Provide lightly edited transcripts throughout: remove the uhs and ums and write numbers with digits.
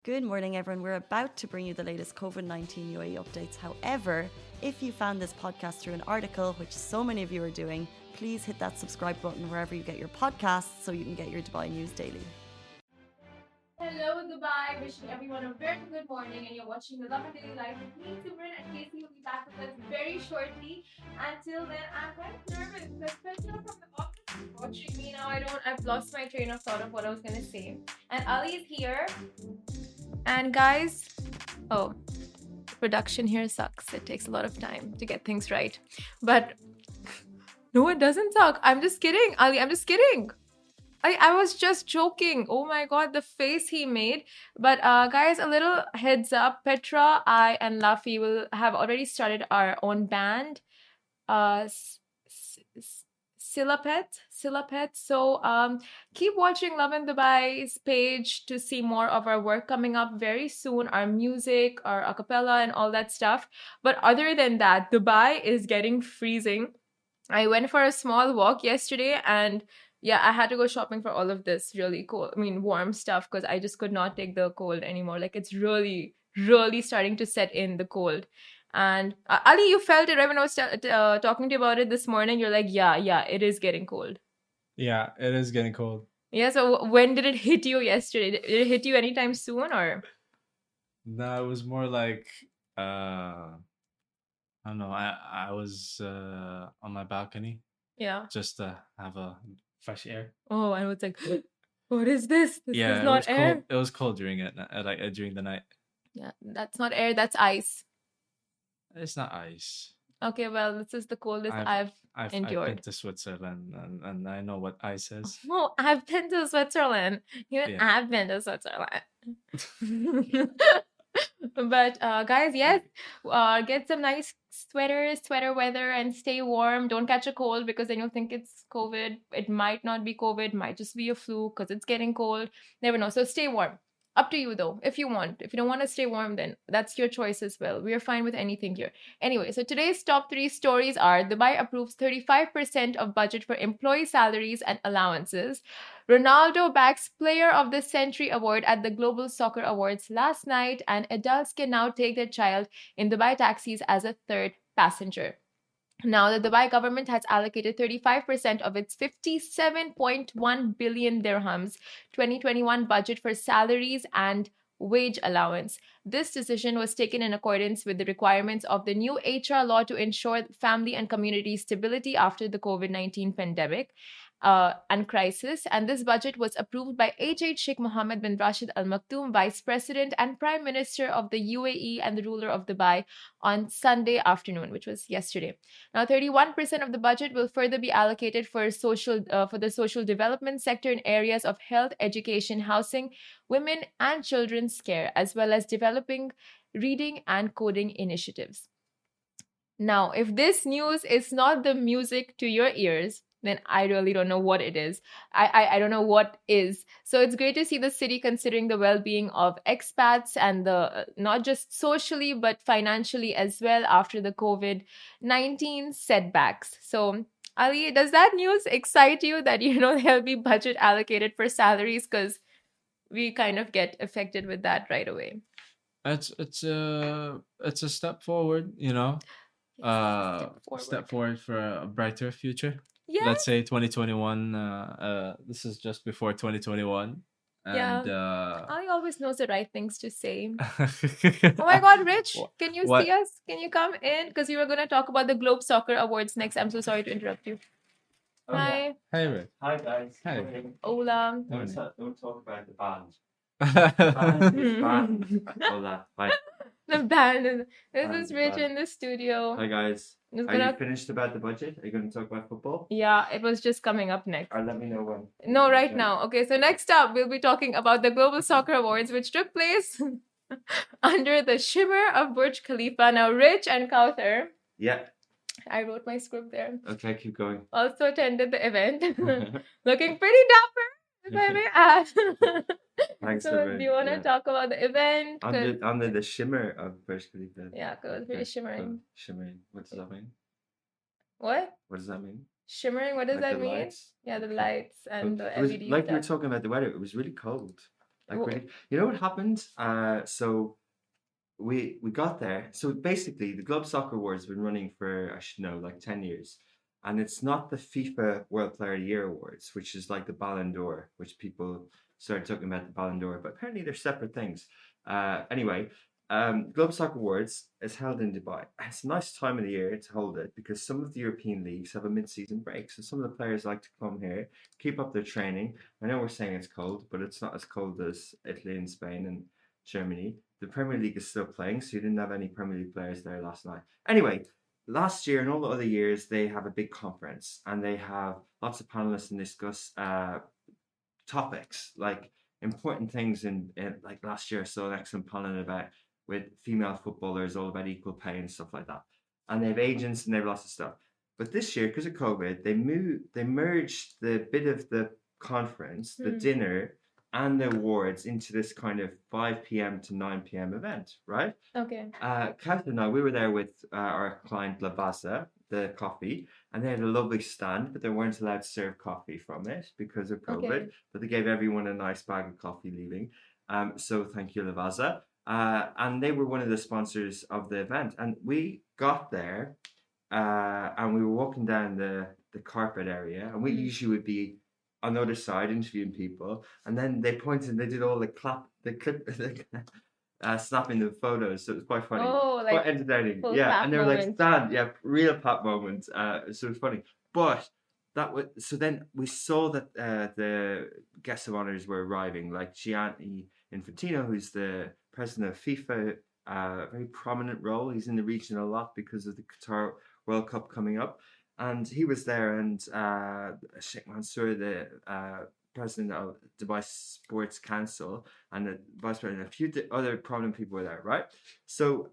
Good morning, everyone. We're about to bring you the latest COVID-19 UAE updates. However, if you found this podcast through an article, which so many of you are doing, please hit that subscribe button wherever you get your podcasts so you can get your Dubai news daily. Hello, Dubai. Wishing everyone a very good morning. And you're watching the Lovin Daily Life with me, Simran, and Casey will be back with us very shortly. Until then, I'm kind of nervous. The Petra from the office is watching me now. I've lost my train of thought of what I was gonna say. And Ali is here. And guys, oh, production here sucks. It takes a lot of time to get things right. But no, it doesn't suck. I'm just kidding, Ali. I'm just kidding. I was just joking. Oh my god, the face he made. But guys, a little heads up. Petra, I, and Lafi will have already started our own band. Silapet. So keep watching Lovin Dubai's page to see more of our work coming up very soon. Our music, our acapella, and all that stuff. But other than that, Dubai is getting freezing. I went for a small walk yesterday and yeah, I had to go shopping for all of this really cool, warm stuff because I just could not take the cold anymore. Like it's really, really starting to set in the cold. And Ali, you felt it right when I was talking to you about it this morning. You're like, yeah, it is getting cold. Yeah, it is getting cold. Yeah, so when did it hit you yesterday? Did it hit you anytime soon or? No, it was more like I don't know. I was on my balcony Yeah. just to have a fresh air. Oh, I was like, what is this? This Yeah, is it not was air. cold. It was cold during it, during the night. Yeah, that's not air, that's ice. It's not ice. Okay, well, this is the coldest I've endured. I've been to Switzerland and I know what ice is. Oh, I've been to Switzerland. Even Yeah. I've been to Switzerland. But guys, yes, get some nice sweaters, sweater weather, and stay warm. Don't catch a cold because then you'll think it's COVID. It might not be COVID, might just be a flu because it's getting cold. Never know. So stay warm. Up to you though, if you want. If you don't want to stay warm, then that's your choice as well. We are fine with anything here. Anyway, so today's top 3 stories are: Dubai approves 35% of budget for employee salaries and allowances. Ronaldo backs Player of the Century award at the Global Soccer Awards last night, and adults can now take their child in Dubai taxis as a third passenger. Now, the Dubai government has allocated 35% of its 57.1 billion dirhams 2021 budget for salaries and wage allowance. This decision was taken in accordance with the requirements of the new HR law to ensure family and community stability after the COVID-19 pandemic and crisis. And this budget was approved by H.H. Sheikh Mohammed bin Rashid Al Maktoum, Vice President and Prime Minister of the UAE and the ruler of Dubai, on Sunday afternoon, which was yesterday. Now, 31% of the budget will further be allocated for the social development sector in areas of health, education, housing, women and children's care, as well as developing reading and coding initiatives. Now, if this news is not the music to your ears, then I really don't know what it is. I don't know what is. So it's great to see the city considering the well-being of expats and the not just socially but financially as well after the COVID-19 setbacks. So Ali, does that news excite you that there'll be budget allocated for salaries? Because we kind of get affected with that right away. It's a step forward, step forward for a brighter future. Yeah. Let's say 2021. This is just before 2021. And Ali always knows the right things to say. Oh my God, Rich, can you see us? Can you come in? Because you were going to talk about the Globe Soccer Awards next. I'm so sorry to interrupt you. Oh, Hi. yeah. Hey, Rick. Hi, guys. Hi. Hola. Don't talk about the band. Band. Hola. Hi. The band. This Band, is Rich band. in the studio. Hi, guys. It's Are gonna- you finished about the budget? Are you going to talk about football? Yeah, it was just coming up next. Or let me know when. No, right now. Okay, so next up, we'll be talking about the Global Soccer Awards, which took place under the shimmer of Burj Khalifa. Now, Rich and Kauthar, Yeah. I wrote my script there, Okay, keep going. also attended the event. Looking pretty dapper, if I may add. Thanks, So, Lovin. do you want to Yeah. talk about the event? 'Cause- Under the shimmer of Burj Khalifa. Yeah, 'cause it was pretty Okay, shimmering. so shimmering. What does that mean? What? What does that mean? Shimmering? What does Like that the mean? lights? Yeah, the lights and the It was LED like we were stuff. talking about the weather. It was really cold. Like Oh, really, you know what happened? So we got there. So basically, the Globe Soccer Awards have been running for, I should know, like 10 years, and it's not the FIFA World Player of the Year Awards, which is like the Ballon d'Or, which people started talking about the Ballon d'Or, but apparently they're separate things. Anyway, Globe Soccer Awards is held in Dubai. It's a nice time of the year to hold it because some of the European leagues have a mid-season break, so some of the players like to come here, keep up their training. I know we're saying it's cold, but it's not as cold as Italy and Spain and Germany. The Premier League is still playing, so you didn't have any Premier League players there last night. Anyway, last year and all the other years, they have a big conference and they have lots of panelists and discuss topics like important things in like last year I saw an excellent panel about with female footballers all about equal pay and stuff like that. And they have agents and they have lots of stuff. But this year, because of COVID, they merged the bit of the conference, the dinner, and the awards into this kind of 5 p.m. to 9 p.m. event, right? okay. Kath and I, we were there with our client Lavazza, the coffee, and they had a lovely stand, but they weren't allowed to serve coffee from it because of COVID. Okay. But they gave everyone a nice bag of coffee leaving. So thank you, Lavazza. And they were one of the sponsors of the event. And we got there and we were walking down the carpet area, and we usually would be on the other side interviewing people, and then they pointed and they did all the snapping the photos, so it was quite funny. Oh, Quite like entertaining. full Yeah, clap and they were like, moment. stand, yeah, real pop moment. So it was funny. But that was so then we saw that the guests of honors were arriving, like Gianni Infantino, who's the president of FIFA, very prominent role. He's in the region a lot because of the Qatar World Cup coming up. And he was there, and Sheikh Mansour, the president of Dubai Sports Council, and the vice president, a few other prominent people were there, right? So,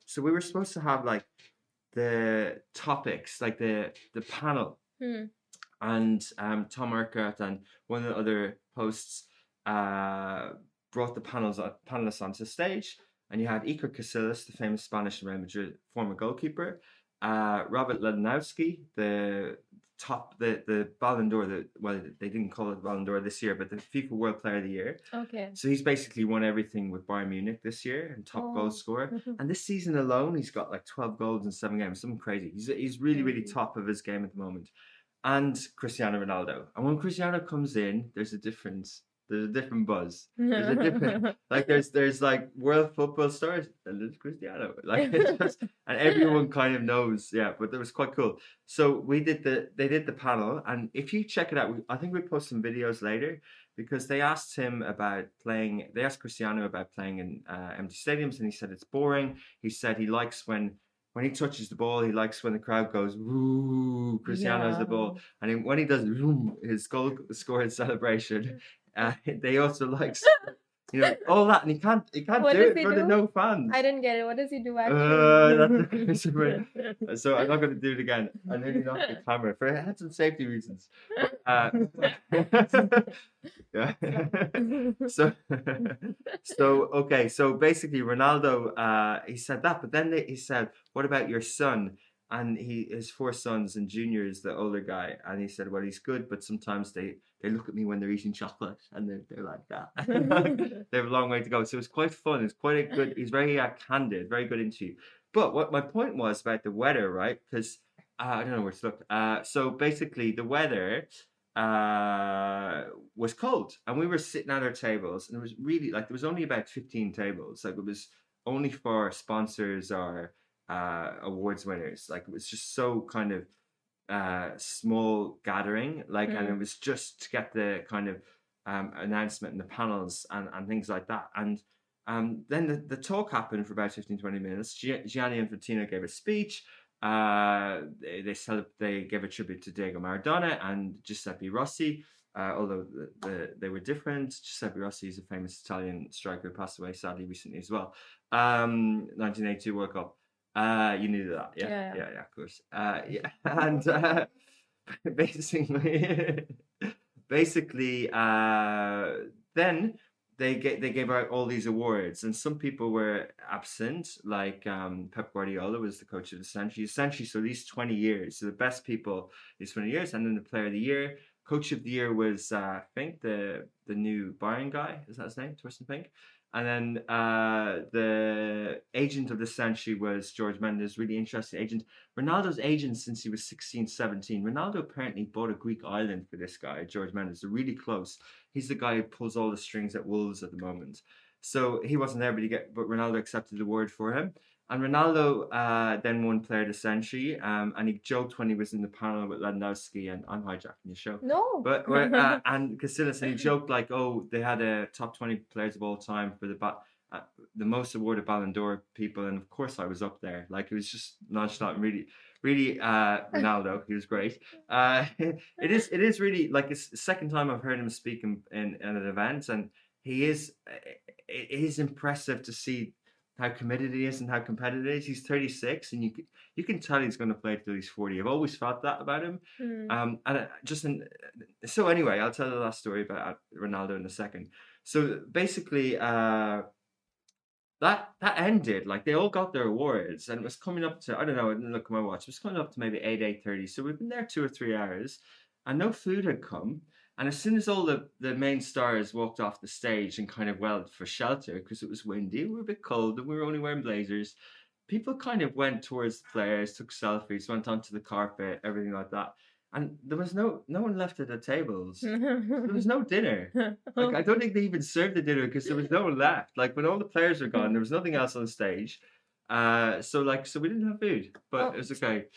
so we were supposed to have like the topics, like the panel, and Tom Urquhart and one of the other hosts brought the panelists onto stage, and you had Iker Casillas, the famous Spanish Real Madrid former goalkeeper, Robert Lewandowski, the Ballon d'Or, well, they didn't call it Ballon d'Or this year, but the FIFA World Player of the Year. Okay. So he's basically won everything with Bayern Munich this year and top goal scorer. And this season alone, he's got like 12 goals in 7 games, something crazy. He's really, really top of his game at the moment. And Cristiano Ronaldo. And when Cristiano comes in, there's a different buzz. There's a different there's like world football stars and there's Cristiano. Like it's just, and everyone kind of knows, yeah, but that was quite cool. So they did the panel, and if you check it out, I think we post some videos later because they asked Cristiano about playing in empty stadiums, and he said it's boring. He said he likes when he touches the ball, he likes when the crowd goes, "Woo!" Cristiano has the ball, and when he does his goal scoring celebration, they also like, all that, and he can't What do does it he for the do? no fans. I didn't get it. What does he do actually? That's okay. So I'm not going to do it again. I nearly knocked the camera for health and safety reasons. Yeah. So okay. So basically, Ronaldo, he said that, but then he said, "What about your son?" And his 4 sons, and Junior is the older guy, and he said, "Well, he's good, but sometimes they look at me when they're eating chocolate, and they're like that. They have a long way to go." So it's quite fun. It's quite a good. He's very candid, very good interview. But what my point was about the weather, right? Because I don't know where to look. So basically, the weather was cold, and we were sitting at our tables, and it was really like there was only about 15 tables. Like it was only for sponsors or awards winners. Like it was just so kind of small gathering, like, and it was just to get the kind of announcement and the panels and things like that. And then the talk happened for about 15-20 minutes. Gianni Infantino gave a speech. They gave a tribute to Diego Maradona and Giuseppe Rossi, although they were different. Giuseppe Rossi is a famous Italian striker who passed away sadly recently as well. 1982 World Cup. You knew that, yeah, of course. Yeah, and basically, then they gave out all these awards, and some people were absent, like Pep Guardiola was the coach of the century, so these 20 years, so the best people these 20 years, and then the player of the year. Coach of the year was Fink, the new Bayern guy. Is that his name? Torsten Fink. And then the agent of the century was George Mendes, really interesting agent. Ronaldo's agent since he was 16, 17. Ronaldo apparently bought a Greek island for this guy, George Mendes. They're really close. He's the guy who pulls all the strings at Wolves at the moment. So he wasn't there, but Ronaldo accepted the award for him. And Ronaldo then won Player of the Century, and he joked when he was in the panel with Lewandowski, and I'm hijacking your show. No. But and Casillas, and he joked like, oh, they had a top 20 players of all time for the most awarded Ballon d'Or people, and of course I was up there. Like, it was just nonchalant, really Ronaldo. He was great. It is really like it's the second time I've heard him speak in an event, and it is impressive to see how committed he is and how competitive he is. He's 36, and you can tell he's going to play till he's 40. I've always felt that about him. So anyway, I'll tell the last story about Ronaldo in a second. So basically, that ended. Like, they all got their awards, and it was coming up to, I don't know, I didn't look at my watch. It was coming up to maybe 8:30. So we've been there 2 or 3 hours, and no food had come. And as soon as all the main stars walked off the stage and kind of went for shelter because it was windy, we were a bit cold, and we were only wearing blazers, people kind of went towards the players, took selfies, went onto the carpet, everything like that. And there was no one left at the tables. There was no dinner. Like, I don't think they even served the dinner because there was no one left. Like, when all the players were gone, there was nothing else on stage. So we didn't have food, but it was okay.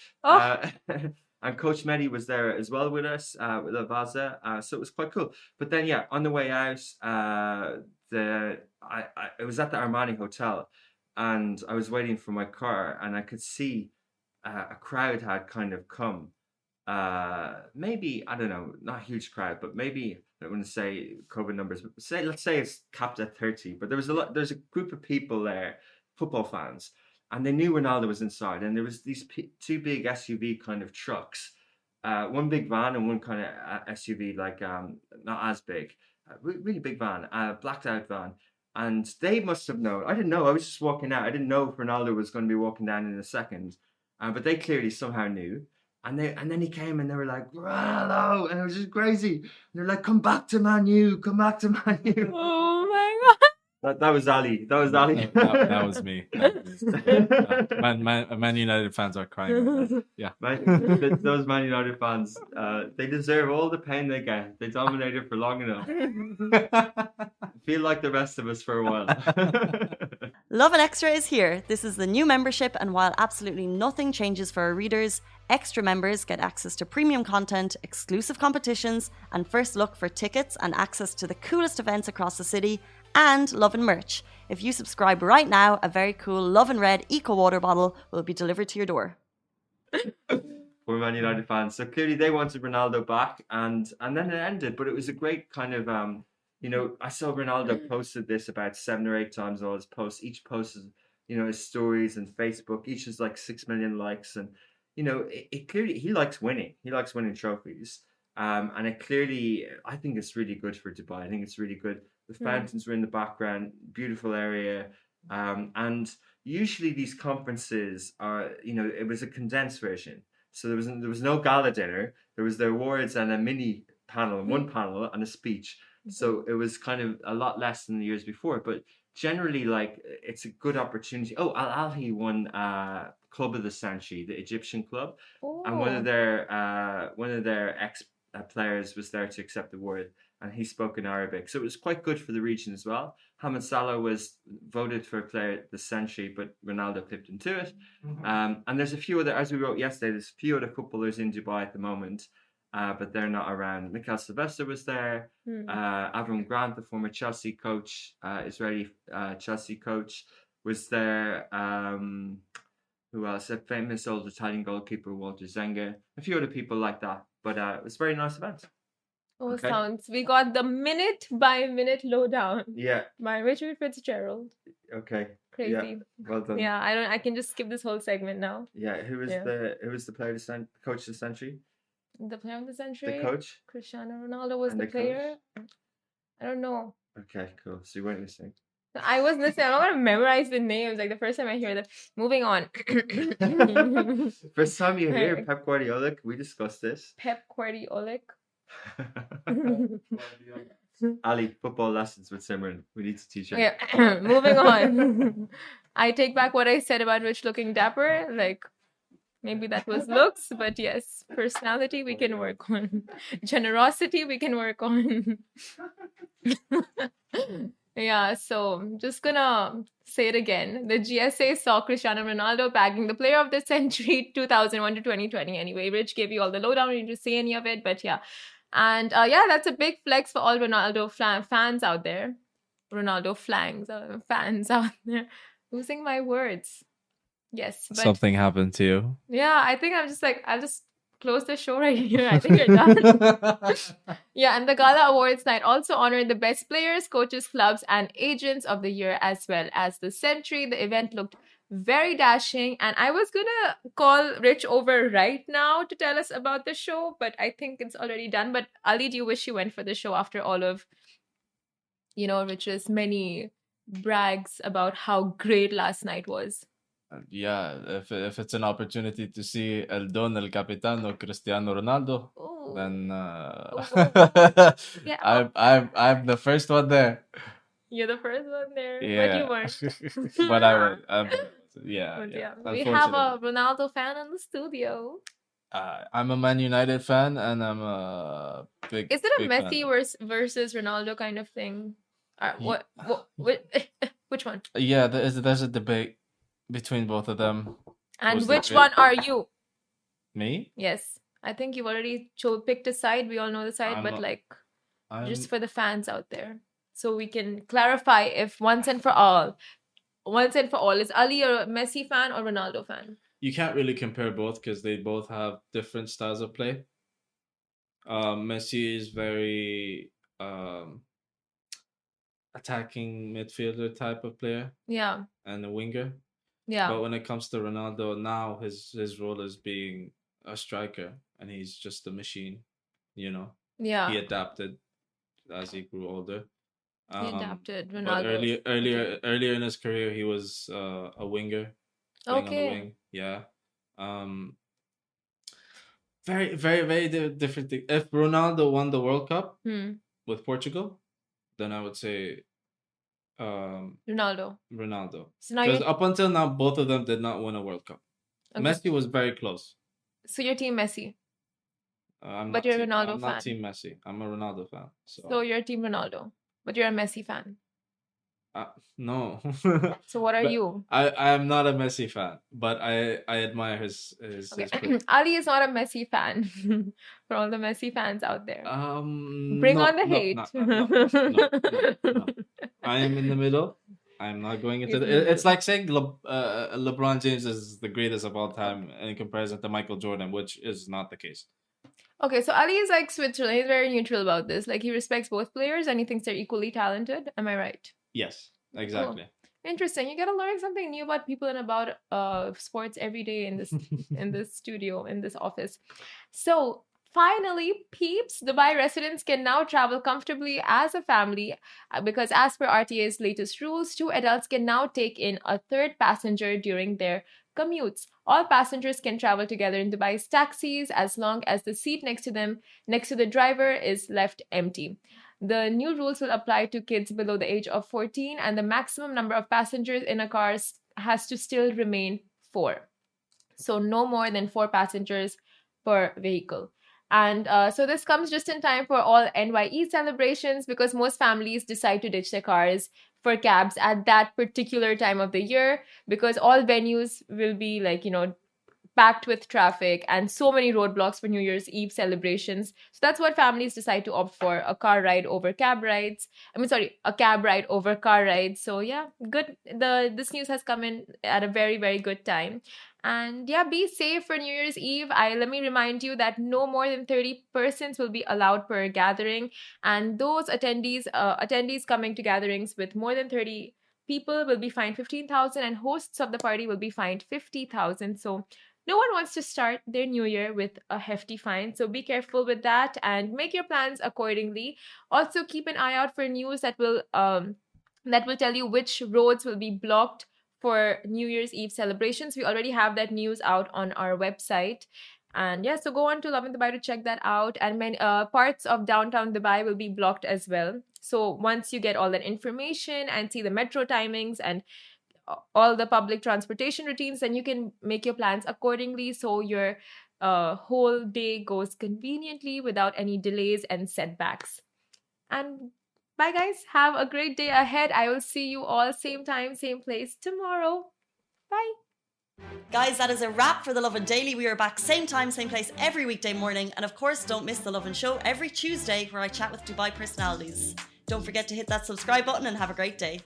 And Coach Mehdi was there as well with us, with Avaza. So it was quite cool. But then, yeah, on the way out, it was at the Armani Hotel, and I was waiting for my car, and I could see a crowd had kind of come. Maybe, I don't know, not a huge crowd, but maybe, I don't want to say COVID numbers, but let's say it's capped at 30. But there's a group of people there, football fans. And they knew Ronaldo was inside, and there was these two big SUV kind of trucks, one big van and one kind of SUV, like not as big, really big van, blacked out van. And they must have known. I didn't know. I was just walking out. I didn't know if Ronaldo was going to be walking down in a second, but they clearly somehow knew. And then he came, and they were like, Ronaldo, and it was just crazy. And they're like, come back to Man U, come back to Man U. Oh my God. That was Ali. That was Ali. That was me. Man United fans are crying. Yeah. Those Man United fans, they deserve all the pain they get. They dominated for long enough. Feel like the rest of us for a while. Lovin Extra is here. This is the new membership, and while absolutely nothing changes for our readers, extra members get access to premium content, exclusive competitions, and first look for tickets and access to the coolest events across the city, and Lovin merch. If you subscribe right now, a very cool Lovin Red Eco Water bottle will be delivered to your door. We're Man United fans. So clearly they wanted Ronaldo back, and then it ended. But it was a great kind of, I saw Ronaldo posted this about 7 or 8 times, all his posts. Each post is, his stories and Facebook. Each is like 6 million likes. And, it clearly, he likes winning. He likes winning trophies. And it clearly, I think it's really good for Dubai. I think it's really good. The fountains were in the background, beautiful area. And usually these conferences are, it was a condensed version. So there was no gala dinner. There was the awards and a mini panel, one panel and a speech. So it was kind of a lot less than the years before. But generally, like, it's a good opportunity. Oh, Al Ahly won Club of the Century, the Egyptian club. Oh. And one of their ex players was there to accept the award, and he spoke in Arabic, so it was quite good for the region as well. Hamad Salah was voted for Player of the Century, but Ronaldo clipped into it. And there's a few other, as we wrote yesterday, there's a few other footballers in Dubai at the moment, but they're not around. Mikel Sylvester was there. Avram Grant, the former Chelsea coach, Israeli Chelsea coach, was there. Who else? A famous old Italian goalkeeper, Walter Zenga. A few other people like that. But it was a very nice event. Oh, okay. Sounds. We got the minute by minute lowdown. Yeah. By Richard Fitzgerald. Okay. Crazy. Yeah. Well done. Yeah, I can just skip this whole segment now. Yeah. Who was the player of the coach of the century? The player of the century. The coach. Cristiano Ronaldo was the player. Coach? I don't know. Okay, cool. So you weren't listening. I was listening. I'm not gonna memorize the names. Like the first time I hear them. Moving on. First time you hear Pep Guardiola, we discussed this. Pep Guardiola. Ali, football lessons with Simran. We need to teach her. Yeah, moving on. I take back what I said about Rich looking dapper. Like, maybe that was looks, but yes, personality we can work on. Generosity we can work on. Yeah, so I'm just gonna say it again. The GSA saw Cristiano Ronaldo bagging the player of the century 2001 to 2020. Anyway, Rich gave you all the lowdown. You didn't say any of it, but yeah. And yeah, that's a big flex for all Ronaldo fans out there. Ronaldo fans out there. Losing my words. Yes, but Something happened to you. yeah, I think I'll just close the show right here. I think you're done. Yeah, and the Gala Awards night also honored the best players, coaches, clubs, and agents of the year, as well as the century. The event looked very dashing, and I was gonna call Rich over right now to tell us about the show, but I think it's already done. But Ali, do you wish you went for the show after all of, Rich's many brags about how great last night was? Yeah, if it's an opportunity to see El Don, El Capitano, Cristiano Ronaldo, Ooh. then Yeah. I'm the first one there. You're the first one there, but Yeah, you weren't. but I would. Yeah, But yeah. we have a Unfortunately, Ronaldo fan in the studio. I'm a Man United fan, and I'm a big. Is it a big Messi fan. versus Ronaldo kind of thing? Ye- Which one? Yeah, there's a debate between both of them. And Who's the which great- one are you? Me? Yes, I think you've already picked a side. We all know the side, I'm but not- like I'm, just for the fans out there, so we can clarify if once and for all, is Ali a Messi fan or Ronaldo fan? you can't really compare both because they both have different styles of play. Messi is very attacking midfielder type of player Yeah, and a winger. yeah, But when it comes to Ronaldo, now his role is being a striker, and he's just a machine. He yeah. adapted as he grew older. He adapted. But Ronaldo. earlier in his career, he was a winger, playing on the Okay. wing. Yeah. Very, very, very different thing. If Ronaldo won the World Cup with Portugal, then I would say Ronaldo. So now because you're up until now, both of them did not win a World Cup. okay. Messi was very close. So you're Team Messi. I'm But not you're a team, Ronaldo I'm not fan. Team Messi. I'm a Ronaldo fan. So you're Team Ronaldo, but you're a Messi fan. No. So what are But you? I'm not a Messi fan, but I admire his Okay. play. Ali is not a Messi fan. For all the Messi fans out there, bring No, on the no, hate. no. I am in the middle. I'm not going into He's in the it's like saying LeBron James is the greatest of all time in comparison to Michael Jordan, which is not the case. Okay, so Ali is like Switzerland. He's very neutral about this. Like he respects both players and he thinks they're equally talented. Am I right? Yes, exactly. Interesting. You gotta learn something new about people and about sports every day in this studio, in this office. So finally, peeps, Dubai residents can now travel comfortably as a family because as per RTA's latest rules, 2 adults can now take in a third passenger during their commutes. All passengers can travel together in Dubai's taxis as long as the seat next to the driver is left empty. The new rules will apply to kids below the age of 14, and the maximum number of passengers in a car has to still remain 4. So no more than 4 passengers per vehicle. And so this comes just in time for all NYE celebrations because most families decide to ditch their cars for cabs at that particular time of the year because all venues will be packed with traffic and so many roadblocks for New Year's Eve celebrations. So that's what families decide to opt for, a car ride over cab rides. A cab ride over car rides. So yeah, good. This news has come in at a very, very good time. And yeah, be safe for New Year's Eve. Let me remind you that no more than 30 persons will be allowed per gathering. And those attendees coming to gatherings with more than 30 people will be fined 15,000 and hosts of the party will be fined 50,000. So no one wants to start their new year with a hefty fine, so be careful with that and make your plans accordingly. Also, keep an eye out for news that will tell you which roads will be blocked for New Year's Eve celebrations. We already have that news out on our website. And yeah, so go on to Lovin Dubai to check that out. And many parts of downtown Dubai will be blocked as well. So once you get all that information and see the metro timings and all the public transportation routines, then you can make your plans accordingly so your whole day goes conveniently without any delays and setbacks. And bye, guys. Have a great day ahead. I will see you all same time, same place tomorrow. Bye. Guys, that is a wrap for the Lovin Daily. We are back same time, same place every weekday morning. And of course, don't miss the Lovin Show every Tuesday where I chat with Dubai personalities. Don't forget to hit that subscribe button and have a great day.